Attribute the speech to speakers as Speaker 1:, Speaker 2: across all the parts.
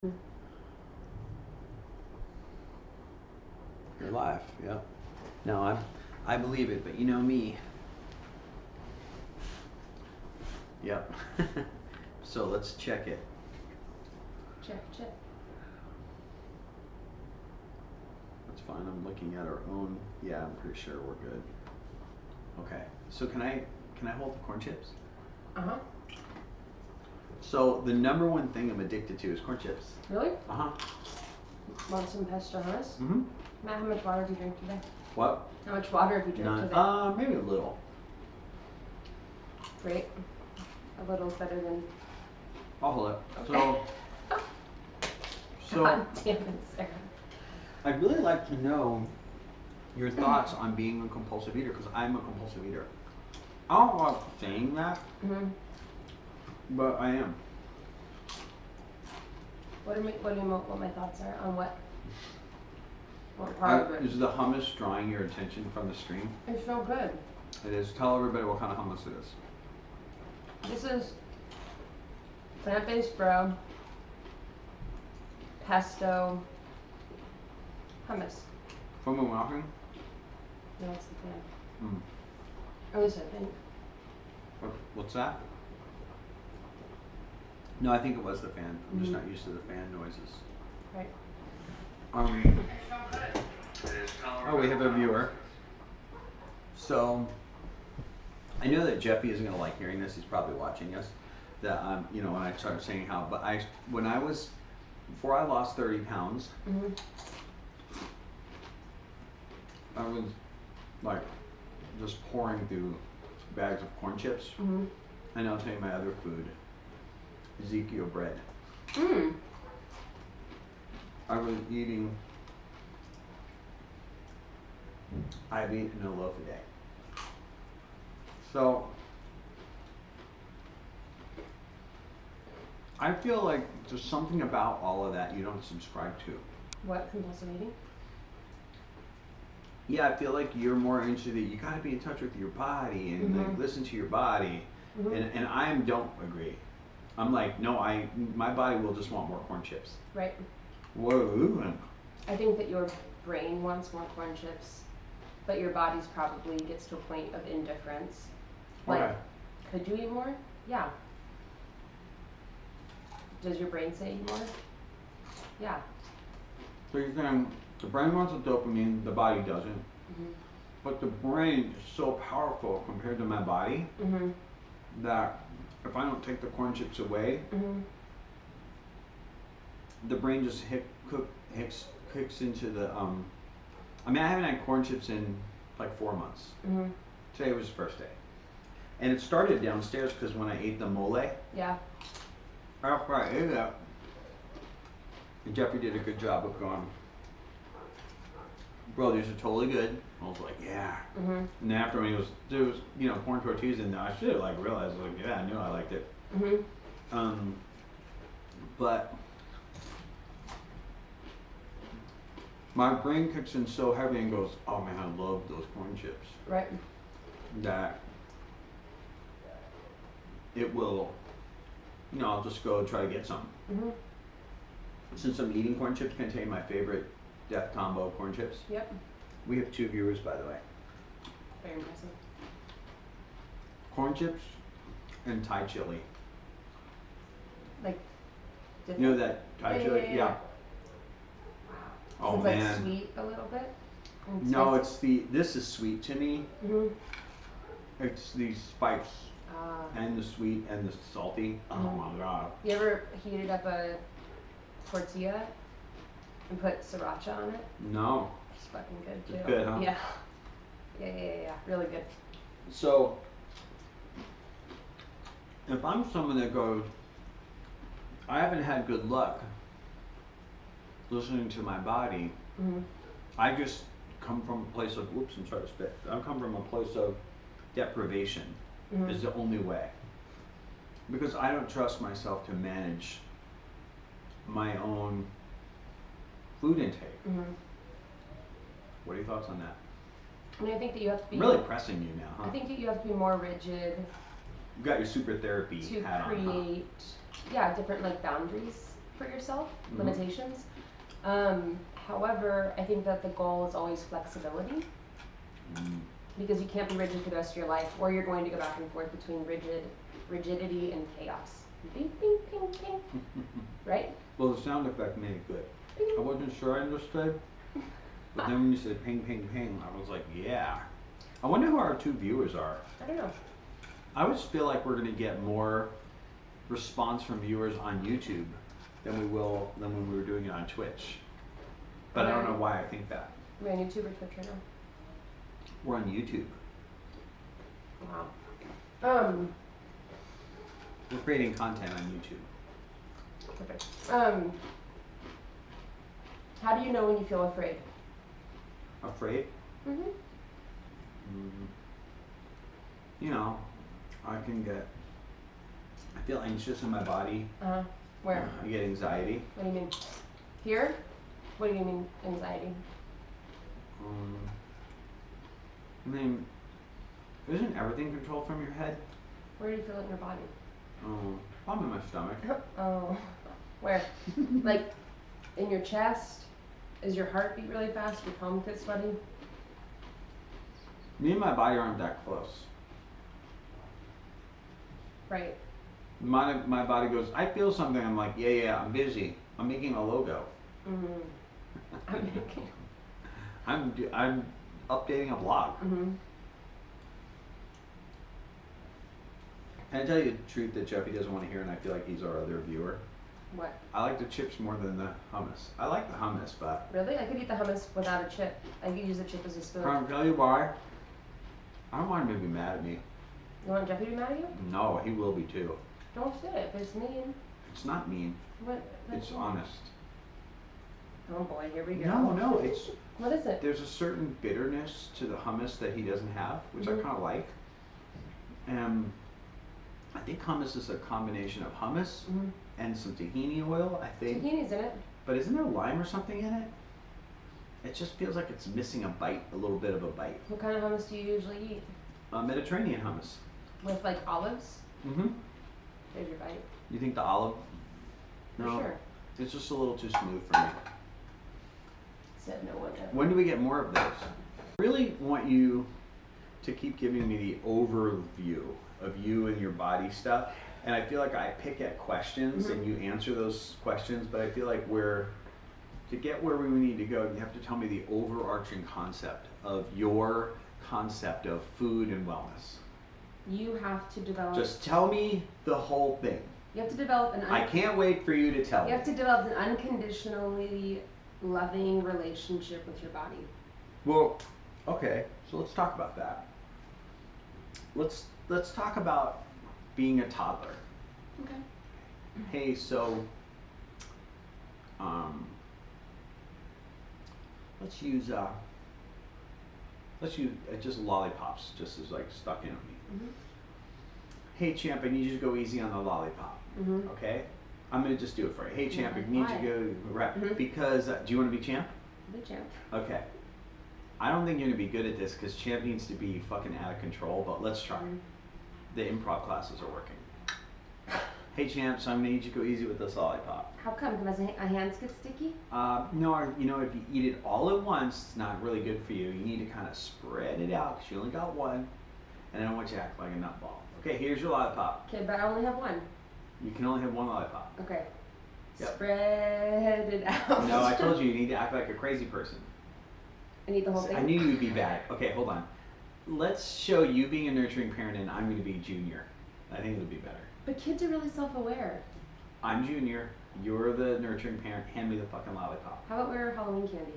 Speaker 1: You're live. Yep. No, I believe it, but you know me. Yep. So let's check it.
Speaker 2: Check.
Speaker 1: That's fine. I'm looking at our own. Yeah, I'm pretty sure we're good. Okay. So can I hold the corn chips?
Speaker 2: Uh-huh.
Speaker 1: So the number one thing I'm addicted to is corn chips.
Speaker 2: Really?
Speaker 1: Uh-huh.
Speaker 2: Want some pesto hummus?
Speaker 1: Mm-hmm.
Speaker 2: Matt, how much water have you drank today?
Speaker 1: What?
Speaker 2: How much water have you drank
Speaker 1: None.
Speaker 2: today?
Speaker 1: Maybe a little.
Speaker 2: Great. A little's better than.
Speaker 1: I'll hold it.
Speaker 2: Okay.
Speaker 1: So
Speaker 2: God damn it, Sarah.
Speaker 1: I'd really like to know your thoughts on being a compulsive eater, because I'm a compulsive eater. I don't like saying that, but I am.
Speaker 2: What my thoughts are on what? What part of it?
Speaker 1: Is the hummus drawing your attention from the screen?
Speaker 2: It's so good.
Speaker 1: It is. Tell everybody what kind of hummus it is.
Speaker 2: This is plant-based bro, pesto, hummus.
Speaker 1: From the Mountain?
Speaker 2: No, that's the plan.
Speaker 1: Mm.
Speaker 2: At least I think.
Speaker 1: What's that? No, I think it was the fan. I'm just not used to the fan noises.
Speaker 2: Right.
Speaker 1: Oh, we have a viewer. So, I know that Jeffy isn't gonna like hearing this. He's probably watching us. That when I started saying how, but before I lost 30 pounds, I was like just pouring through bags of corn chips. And I'll tell you my other food, Ezekiel bread. I've eaten a loaf a day. So I feel like there's something about all of that you don't subscribe to.
Speaker 2: What, compulsive eating?
Speaker 1: Yeah, I feel like you're more into you gotta be in touch with your body and like listen to your body. And I don't agree. I'm like, no, my body will just want more corn chips.
Speaker 2: Right.
Speaker 1: Whoa.
Speaker 2: I think that your brain wants more corn chips, but your body's probably gets to a point of indifference. Like,
Speaker 1: Okay.
Speaker 2: Could you eat more? Yeah. Does your brain say eat more? Yeah.
Speaker 1: So you're saying the brain wants the dopamine, the body doesn't. But the brain is so powerful compared to my body that if I don't take the corn chips away, the brain just kicks into the I haven't had corn chips in like 4 months. Today was the first day. And it started downstairs because when I ate the mole.
Speaker 2: Yeah.
Speaker 1: After I ate that, and Jeffrey did a good job of going, bro, these are totally good. I was like, yeah. And after when there was corn tortillas in there, I should have realized yeah, I knew I liked it. But my brain kicks in so heavy and goes, oh man, I love those corn chips.
Speaker 2: Right.
Speaker 1: That it will, I'll just go try to get some. Since I'm eating corn chips, can I tell you my favorite Death Combo corn chips?
Speaker 2: Yep.
Speaker 1: We have 2 viewers, by the way.
Speaker 2: Very impressive.
Speaker 1: Corn chips and Thai chili.
Speaker 2: Like,
Speaker 1: you know that Thai chili? Yeah.
Speaker 2: Wow.
Speaker 1: Oh
Speaker 2: it's
Speaker 1: man.
Speaker 2: Like sweet a little bit?
Speaker 1: No, this is sweet to me. It's the spice and the sweet and the salty. Oh my god.
Speaker 2: You ever heated up a tortilla and put sriracha on it?
Speaker 1: No.
Speaker 2: It's fucking good too.
Speaker 1: It's good, huh?
Speaker 2: Yeah. Yeah. Really good.
Speaker 1: So, if I'm someone that goes, I haven't had good luck listening to my body, I just come from a place of, whoops, I'm sorry to spit. I come from a place of deprivation is the only way. Because I don't trust myself to manage my own food intake. What are your thoughts on that?
Speaker 2: I think that you have to be.
Speaker 1: I'm really pressing you now, huh?
Speaker 2: I think that you have to be more rigid.
Speaker 1: You got your super therapy
Speaker 2: to
Speaker 1: hat
Speaker 2: create,
Speaker 1: on, huh?
Speaker 2: different boundaries. for yourself,
Speaker 1: Mhm.
Speaker 2: limitations. However, I think that the goal is always flexibility, because you can't be rigid for the rest of your life, or you're going to go back and forth between rigidity and chaos. Bing, bing, ping, ping. Right?
Speaker 1: Well, the sound effect made it good.
Speaker 2: Ping.
Speaker 1: I wasn't sure I understood, but then when you said ping, ping, ping, I was like, yeah. I wonder who our 2 viewers are.
Speaker 2: I don't know.
Speaker 1: I always feel like we're gonna get more response from viewers on YouTube than we will than when we were doing it on Twitch. But I don't know why I think that.
Speaker 2: We're on YouTube or Twitch right now?
Speaker 1: We're on YouTube.
Speaker 2: Wow.
Speaker 1: We're creating content on YouTube.
Speaker 2: Perfect. How do you know when you feel afraid?
Speaker 1: Afraid?
Speaker 2: Mm-hmm.
Speaker 1: You know, I feel anxious in my body.
Speaker 2: Where?
Speaker 1: I get anxiety.
Speaker 2: What do you mean? Here? What do you mean anxiety?
Speaker 1: I mean, isn't everything controlled from your head?
Speaker 2: Where do you feel it in your body?
Speaker 1: Probably in my stomach.
Speaker 2: Oh. Where? Like in your chest? Is your heart beat really fast? Your palms get sweaty?
Speaker 1: Me and my body aren't that close.
Speaker 2: Right.
Speaker 1: My body goes, I feel something. I'm like, yeah, I'm busy. I'm making a logo. I'm updating a blog. Can I tell you the truth that Jeffy doesn't want to hear, and I feel like he's our other viewer?
Speaker 2: What?
Speaker 1: I like the chips more than the hummus. I like the hummus, but...
Speaker 2: Really? I could eat the hummus without a chip. I could use a chip as a spoon.
Speaker 1: Can I tell you why? I don't want him to be mad at me.
Speaker 2: You want Jeffy to be mad at you?
Speaker 1: No, he will be too.
Speaker 2: Don't say it. It's mean.
Speaker 1: It's not mean.
Speaker 2: What?
Speaker 1: It's honest.
Speaker 2: Oh boy, here we go.
Speaker 1: No, it's...
Speaker 2: What is it?
Speaker 1: There's a certain bitterness to the hummus that he doesn't have, which I kind of like. And I think hummus is a combination of hummus and some tahini oil, I think.
Speaker 2: Tahini's in it.
Speaker 1: But isn't there lime or something in it? It just feels like it's missing a little bit of a bite.
Speaker 2: What kind of hummus do you usually eat?
Speaker 1: Mediterranean hummus.
Speaker 2: With like olives?
Speaker 1: Mm-hmm.
Speaker 2: There's your bite.
Speaker 1: You think the olive?
Speaker 2: For
Speaker 1: No.
Speaker 2: sure.
Speaker 1: It's just a little too smooth for me.
Speaker 2: Said no one ever.
Speaker 1: When do we get more of those? I really want you to keep giving me the overview of you and your body stuff. And I feel like I pick at questions and you answer those questions, but I feel like to get where we need to go, you have to tell me the overarching concept of your concept of food and wellness.
Speaker 2: You have to develop...
Speaker 1: Just tell me the whole thing.
Speaker 2: You have to develop an...
Speaker 1: I can't wait for you to tell me.
Speaker 2: You have to develop an unconditionally loving relationship with your body.
Speaker 1: Well, okay, so let's talk about that. Let's talk about being a toddler.
Speaker 2: Okay.
Speaker 1: Hey, so let's use just lollipops, just as like stuck in me. Hey champ, I need you to go easy on the lollipop. Okay? I'm gonna just do it for you. Hey champ, I need you to go rep because do you want to be champ?
Speaker 2: Be champ.
Speaker 1: Okay. I don't think you're gonna be good at this because champ needs to be fucking out of control, but let's try. The improv classes are working. Hey champ, so I'm gonna need you to go easy with this lollipop.
Speaker 2: How come? Because my hands get sticky?
Speaker 1: No, you know, if you eat it all at once, it's not really good for you. You need to kind of spread it out because you only got one, and I don't want you to act like a nutball. Okay, here's your lollipop.
Speaker 2: Okay, but I only have one.
Speaker 1: You can only have one lollipop.
Speaker 2: Okay.
Speaker 1: Yep.
Speaker 2: Spread it out.
Speaker 1: No, I told you need to act like a crazy person.
Speaker 2: I need the whole thing?
Speaker 1: I knew you'd be bad. Okay, hold on. Let's show you being a nurturing parent and I'm going to be Junior. I think it'll be better.
Speaker 2: But kids are really self-aware.
Speaker 1: I'm Junior. You're the nurturing parent. Hand me the fucking lollipop.
Speaker 2: How about we're Halloween candy?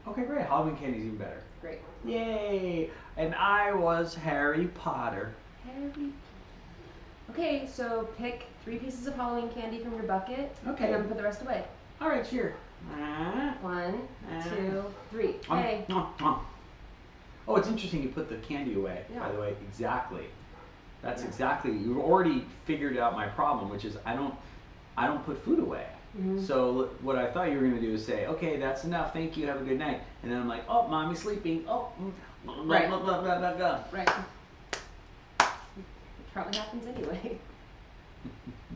Speaker 1: Okay, great. Halloween candy's even better.
Speaker 2: Great.
Speaker 1: Yay! And I was Harry Potter.
Speaker 2: Harry. Okay, so pick 3 pieces of Halloween candy from your bucket.
Speaker 1: Okay.
Speaker 2: And then put the rest away.
Speaker 1: All right, here.
Speaker 2: 1, 2, 3. Hey.
Speaker 1: Oh, it's interesting you put the candy away,
Speaker 2: Yeah.
Speaker 1: by the way. Exactly. That's exactly. You've already figured out my problem, which is I don't put food away. So what I thought you were going to do is say, okay, that's enough. Thank you. Have a good night. And then I'm like, oh, mommy's sleeping. Oh, blah,
Speaker 2: Right.
Speaker 1: blah, blah, blah, blah, blah.
Speaker 2: Right. It probably happens anyway.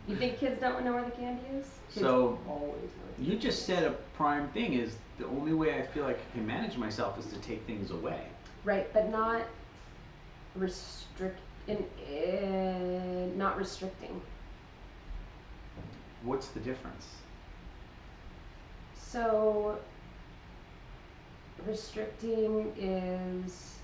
Speaker 2: You think kids don't know where the candy is? Kids
Speaker 1: So
Speaker 2: always know.
Speaker 1: you just said a prime thing is the only way I feel like I can manage myself is to take things away.
Speaker 2: Right, but not not restricting.
Speaker 1: What's the difference?
Speaker 2: So restricting is.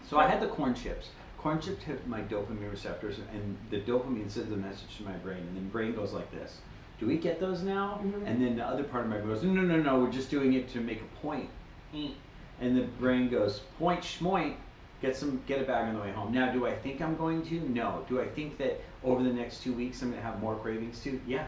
Speaker 1: So I had the corn chips. Corn chips hit my dopamine receptors, and the dopamine sends a message to my brain, and then the brain goes like this. Do we get those now?
Speaker 2: Mm-hmm.
Speaker 1: And then the other part of my brain goes, no, we're just doing it to make a point. And the brain goes, point, schmoint, get a bag on the way home. Now, do I think I'm going to? No. Do I think that over the next 2 weeks I'm going to have more cravings too? Yeah,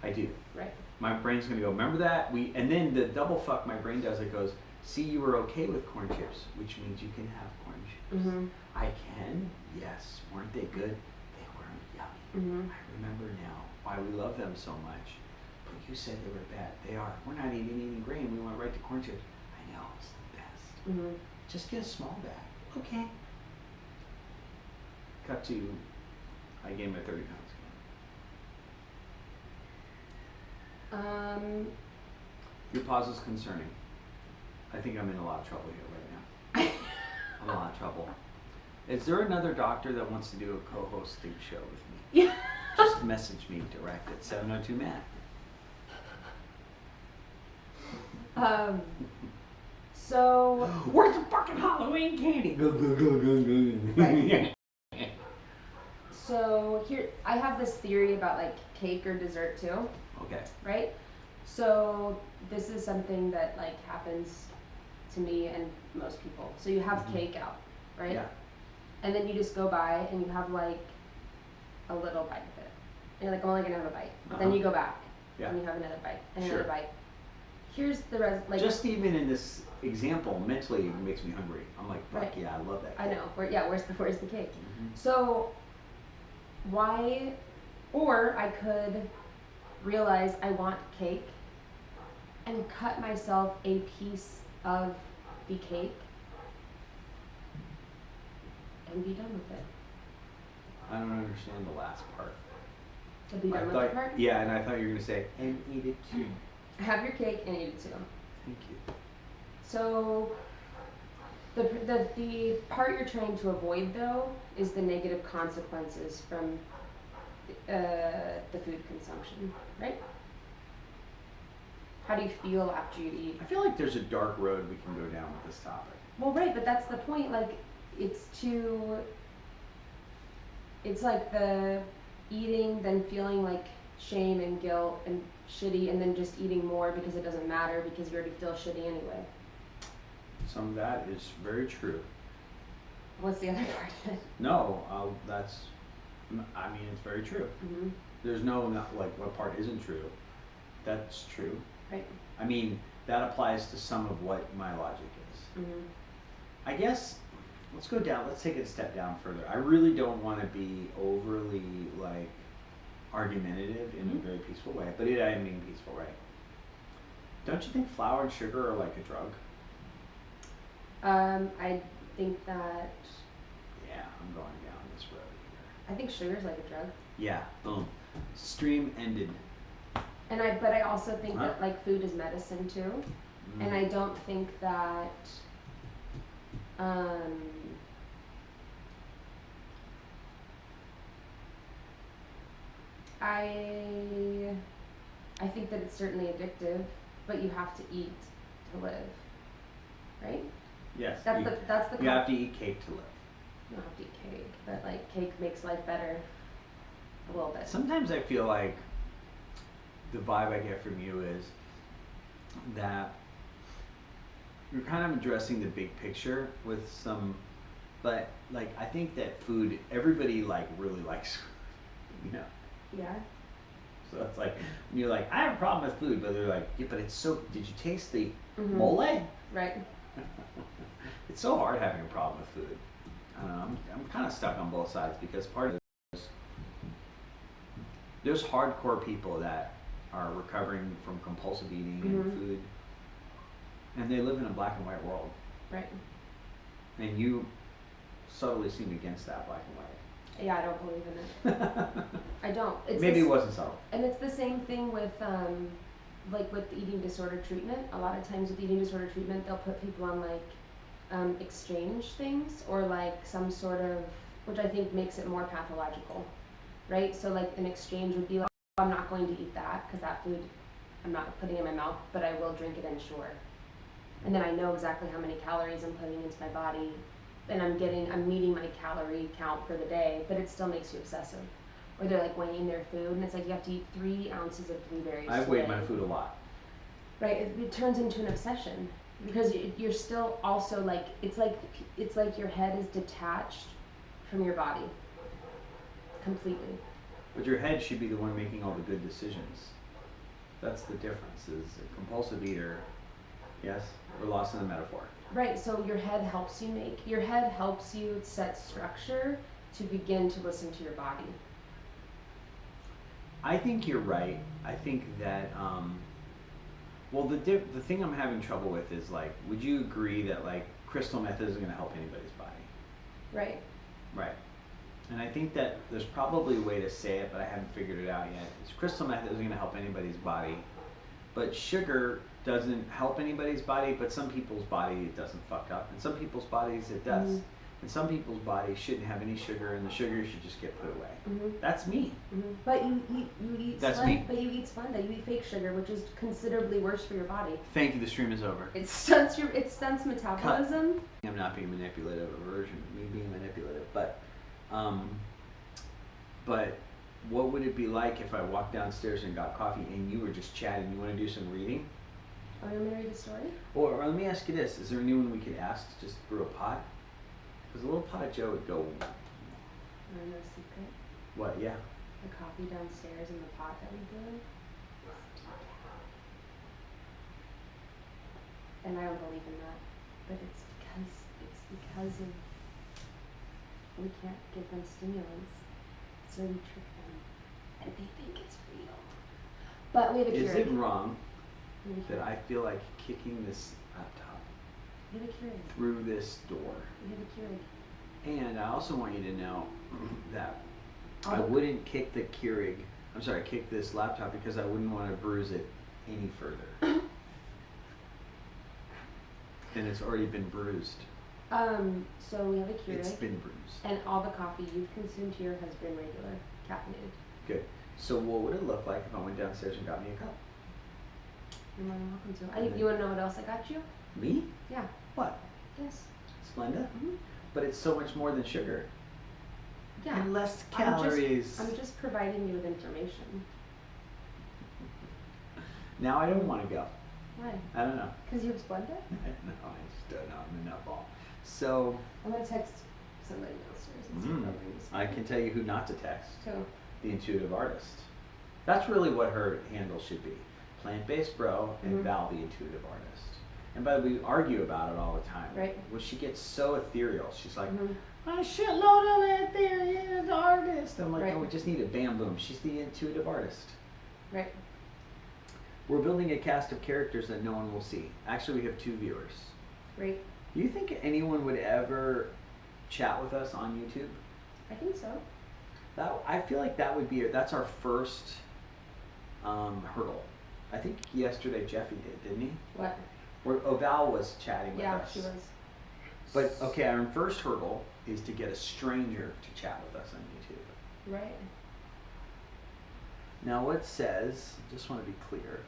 Speaker 1: I do.
Speaker 2: Right.
Speaker 1: My brain's going to go, remember that? And then the double fuck my brain does, it goes, see, you were okay with corn chips, which means you can have corn chips.
Speaker 2: Mm-hmm.
Speaker 1: I can? Yes. Weren't they good? They weren't yummy.
Speaker 2: Mm-hmm.
Speaker 1: I remember now why we love them so much. But you said they were bad. They are. We're not even eating grain. We went right to corn chips. I know, it's the best.
Speaker 2: Mm-hmm.
Speaker 1: Just get a small bag. Okay. Cut to, I gained my 30 pounds again. Your pause is concerning. I think I'm in a lot of trouble here right now. I'm in a lot of trouble. Is there another doctor that wants to do a co-hosting show with me?
Speaker 2: Yeah.
Speaker 1: Just message me direct at 702 Matt.
Speaker 2: So
Speaker 1: where's the fucking Halloween candy? Go.
Speaker 2: Right. So here, I have this theory about like cake or dessert too.
Speaker 1: Okay.
Speaker 2: Right? So this is something that like happens to me and most people. So you have cake out, right?
Speaker 1: Yeah.
Speaker 2: And then you just go by and you have like a little bite of it. And you're like, I'm only gonna have a bite. But then you go back and you have another bite and another bite. Here's the
Speaker 1: just even in this example, mentally it makes me hungry. I'm like, fuck yeah, I love that cake.
Speaker 2: I know. Where's the cake?
Speaker 1: Mm-hmm.
Speaker 2: So why, or I could realize I want cake and cut myself a piece of the cake and be done with it.
Speaker 1: I don't understand the last part.
Speaker 2: To be done with the part?
Speaker 1: Yeah, and I thought you were going to say, and eat it too.
Speaker 2: Have your cake and eat it too.
Speaker 1: Thank you.
Speaker 2: So the part you're trying to avoid though is the negative consequences from the food consumption, right? How do you feel after you eat?
Speaker 1: I feel like there's a dark road we can go down with this topic.
Speaker 2: Well, right, but that's the point. Like, it's like the eating, then feeling like shame and guilt and shitty, and then just eating more because it doesn't matter because you already feel shitty anyway.
Speaker 1: Some of that is very true.
Speaker 2: What's the other part of it?
Speaker 1: No, it's very true.
Speaker 2: Mm-hmm.
Speaker 1: There's no, not like what part isn't true. That's true.
Speaker 2: Right.
Speaker 1: I mean, that applies to some of what my logic is.
Speaker 2: Mm-hmm.
Speaker 1: I guess, let's take it a step down further. I really don't want to be overly, like, argumentative in a very peaceful way, but I mean peaceful, right? Don't you think flour and sugar are like a drug?
Speaker 2: I think that...
Speaker 1: Yeah, I'm going down this road here.
Speaker 2: I think sugar's like a drug.
Speaker 1: Yeah, boom. Stream ended.
Speaker 2: But I also think that like food is medicine too. And I don't think that I think that it's certainly addictive, but you have to eat to live, right?
Speaker 1: Yes.
Speaker 2: That's
Speaker 1: you have to eat cake to live.
Speaker 2: You don't have to eat cake, but like cake makes life better a little bit.
Speaker 1: Sometimes I feel like the vibe I get from you is that you're kind of addressing the big picture with some, but like I think that food, everybody like really likes, you know.
Speaker 2: Yeah.
Speaker 1: So it's like when you're like, I have a problem with food, but they're like, yeah, but it's so. Did you taste the mole?
Speaker 2: Right.
Speaker 1: It's so hard having a problem with food. I don't know. I'm kind of stuck on both sides because part of it is there's hardcore people that are recovering from compulsive eating and food, and they live in a black and white world.
Speaker 2: Right.
Speaker 1: And you subtly seem against that black and white.
Speaker 2: Yeah, I don't believe in it. I don't.
Speaker 1: Maybe it wasn't subtle.
Speaker 2: And it's the same thing with like with eating disorder treatment. A lot of times with eating disorder treatment, they'll put people on like exchange things or like some sort of, which I think makes it more pathological, right? So like an exchange would be like, oh, I'm not going to eat that because that food I'm not putting in my mouth, but I will drink it Ensure. And then I know exactly how many calories I'm putting into my body, and I'm meeting my calorie count for the day, but it still makes you obsessive. Or they're like weighing their food, and it's like you have to eat 3 ounces of blueberries.
Speaker 1: I've weighed my food a lot.
Speaker 2: Right, it turns into an obsession because you're still also like it's like your head is detached from your body completely.
Speaker 1: But your head should be the one making all the good decisions. That's the difference. Is a compulsive eater. Yes, we're lost in the metaphor.
Speaker 2: Right, so your head helps you set structure to begin to listen to your body.
Speaker 1: I think you're right. I think that, well, the thing I'm having trouble with is like, would you agree that like crystal meth isn't going to help anybody's body?
Speaker 2: Right.
Speaker 1: Right. And I think that there's probably a way to say it, but I haven't figured it out yet. Is crystal meth isn't going to help anybody's body, but sugar doesn't help anybody's body, but some people's body it doesn't fuck up, and some people's bodies it does. Mm-hmm. And some people's bodies shouldn't have any sugar, and the sugar should just get put away. Mm-hmm. That's me.
Speaker 2: Mm-hmm. But you eat
Speaker 1: That's me.
Speaker 2: But you eat Splenda. You eat fake sugar, which is considerably worse for your body.
Speaker 1: Thank you. The stream is over.
Speaker 2: It stunts metabolism.
Speaker 1: Cut. I'm not being manipulative. A version of me being manipulative, but what would it be like if I walked downstairs and got coffee and you were just chatting? You want to do some reading?
Speaker 2: Oh, you want me to read the story?
Speaker 1: Or let me ask you this: is there anyone we could ask to just brew a pot? Because a little pot of Joe would go.
Speaker 2: I know a secret.
Speaker 1: What? Yeah.
Speaker 2: The coffee downstairs in the pot that we did. And I don't believe in that, but it's because of we can't give them stimulants, so we trick them, and they think it's real. But we have a Keurig.
Speaker 1: Is it wrong that I feel like kicking this laptop through this door?
Speaker 2: We have a Keurig.
Speaker 1: And I also want you to know that I wouldn't kick kick this laptop because I wouldn't want to bruise it any further. And it's already been bruised.
Speaker 2: So we have a Keurig.
Speaker 1: It's been bruised.
Speaker 2: And all the coffee you've consumed here has been regular, caffeinated.
Speaker 1: Good. So what would it look like if I went downstairs and got me a cup?
Speaker 2: You're more than welcome to. You want to know what else I got you?
Speaker 1: Me?
Speaker 2: Yeah.
Speaker 1: What?
Speaker 2: Yes.
Speaker 1: Splenda?
Speaker 2: Mm-hmm.
Speaker 1: But it's so much more than sugar.
Speaker 2: Yeah.
Speaker 1: And less calories.
Speaker 2: I'm just providing you with information.
Speaker 1: Now I don't want to go.
Speaker 2: Why?
Speaker 1: I don't know.
Speaker 2: Because you have Splenda?
Speaker 1: No, I just don't know. I'm a nutball. So.
Speaker 2: I'm going to text somebody downstairs and see if they'll bring me something.
Speaker 1: I can tell you who not to text.
Speaker 2: Who?
Speaker 1: The Intuitive Artist. That's really what her handle should be. Plant-Based Bro and Val, the Intuitive Artist. And by the way, we argue about it all the time.
Speaker 2: Right.
Speaker 1: Well, she gets so ethereal. She's like, a shitload of ethereal artist. I'm like, no, we just need a bam boom. She's the Intuitive Artist.
Speaker 2: Right.
Speaker 1: We're building a cast of characters that no one will see. Actually, we have 2 viewers.
Speaker 2: Right.
Speaker 1: Do you think anyone would ever chat with us on YouTube?
Speaker 2: I think so.
Speaker 1: I feel like that would be that's our first hurdle. I think yesterday Jeffy didn't he?
Speaker 2: What?
Speaker 1: Where Val was chatting with us.
Speaker 2: Yeah, she was.
Speaker 1: But okay, our first hurdle is to get a stranger to chat with us on YouTube.
Speaker 2: Right.
Speaker 1: Now it says, just want to be clear.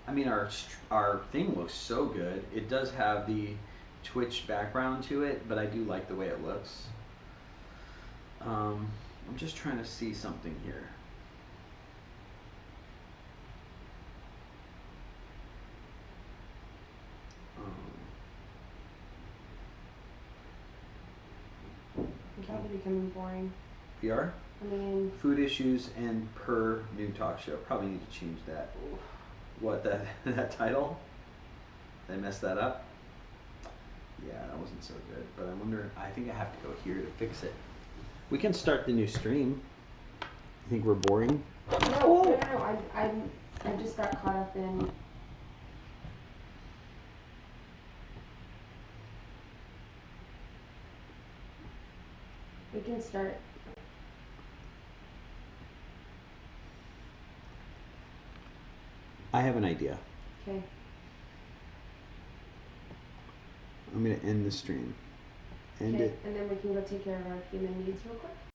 Speaker 1: I mean, our thing looks so good. It does have the Twitch background to it, but I do like the way it looks. I'm just trying to see something here.
Speaker 2: We're probably becoming boring.
Speaker 1: We are?
Speaker 2: I mean...
Speaker 1: Food issues and per new talk show. Probably need to change that. What, that title? Did I mess that up? Yeah, that wasn't so good. But I wonder, I think I have to go here to fix it. We can start the new stream. You think we're boring?
Speaker 2: No. I just got caught up in... We can start
Speaker 3: I have an idea.
Speaker 2: Okay.
Speaker 3: I'm gonna end the stream. End
Speaker 2: Okay.
Speaker 3: it.
Speaker 2: And then we can go take care of our human needs real quick.